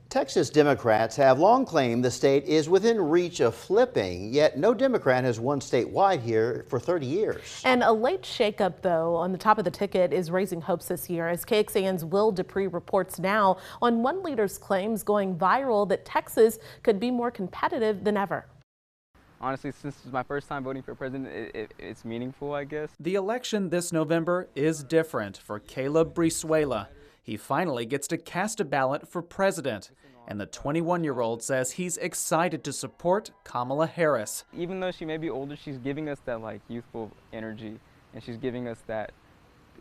Texas Democrats have long claimed the state is within reach of flipping, yet no Democrat has won statewide here for 30 years. And a late shakeup, though, on the top of the ticket is raising hopes this year as KXAN's Will Dupree reports now on one leader's claims going viral that Texas could be more competitive than ever. Honestly, since this is my first time voting for president, it's meaningful, I guess. The election this November is different for Caleb Brizuela. He finally gets to cast a ballot for president, and the 21-year-old says he's excited to support Kamala Harris. Even though she may be older, she's giving us that youthful energy, and she's giving us that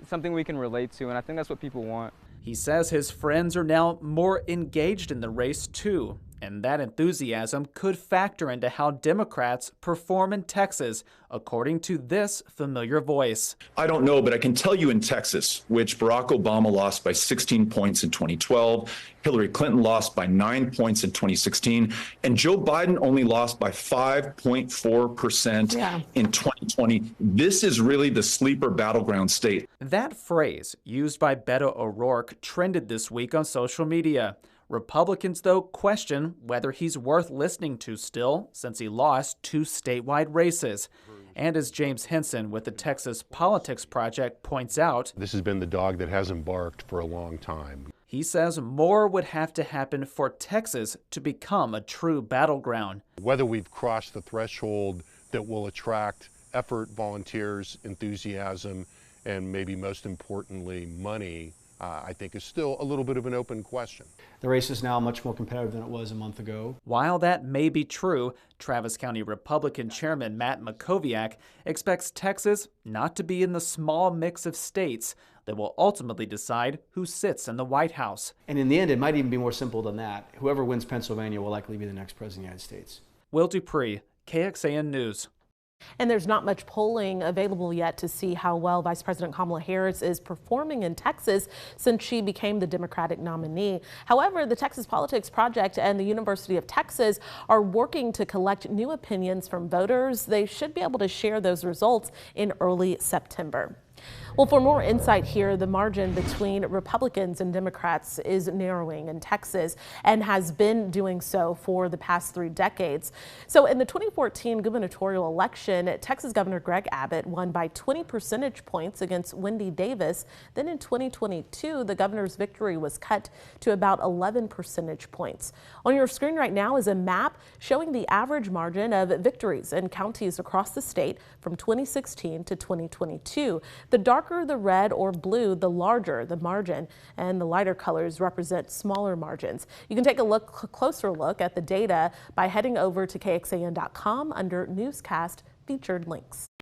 something we can relate to, and I think that's what people want. He says his friends are now more engaged in the race too, and that enthusiasm could factor into how Democrats perform in Texas, according to this familiar voice. I don't know, but I can tell you in Texas, which Barack Obama lost by 16 points in 2012, Hillary Clinton lost by 9 points in 2016, and Joe Biden only lost by 5.4% in 2020. This is really the sleeper battleground state. That phrase, used by Beto O'Rourke, trended this week on social media. Republicans, though, question whether he's worth listening to still, since he lost 2 statewide races. And as James Henson with the Texas Politics Project points out, this has been the dog that hasn't barked for a long time. He says more would have to happen for Texas to become a true battleground. Whether we've crossed the threshold that will attract effort, volunteers, enthusiasm, and maybe most importantly, money, I think is still a little bit of an open question. The race is now much more competitive than it was a month ago. While that may be true, Travis County Republican Chairman Matt Makoviak expects Texas not to be in the small mix of states that will ultimately decide who sits in the White House. And in the end, it might even be more simple than that. Whoever wins Pennsylvania will likely be the next president of the United States. Will Dupree, KXAN News. And there's not much polling available yet to see how well Vice President Kamala Harris is performing in Texas since she became the Democratic nominee. However, the Texas Politics Project and the University of Texas are working to collect new opinions from voters. They should be able to share those results in early September. Well, for more insight here, the margin between Republicans and Democrats is narrowing in Texas and has been doing so for the past 3 decades. So in the 2014 gubernatorial election, Texas Governor Greg Abbott won by 20 percentage points against Wendy Davis. Then in 2022, the governor's victory was cut to about 11 percentage points. On your screen right now is a map showing the average margin of victories in counties across the state from 2016 to 2022. The darker the red or blue, the larger the margin, and the lighter colors represent smaller margins. You can take a closer look at the data by heading over to KXAN.com under Newscast featured links.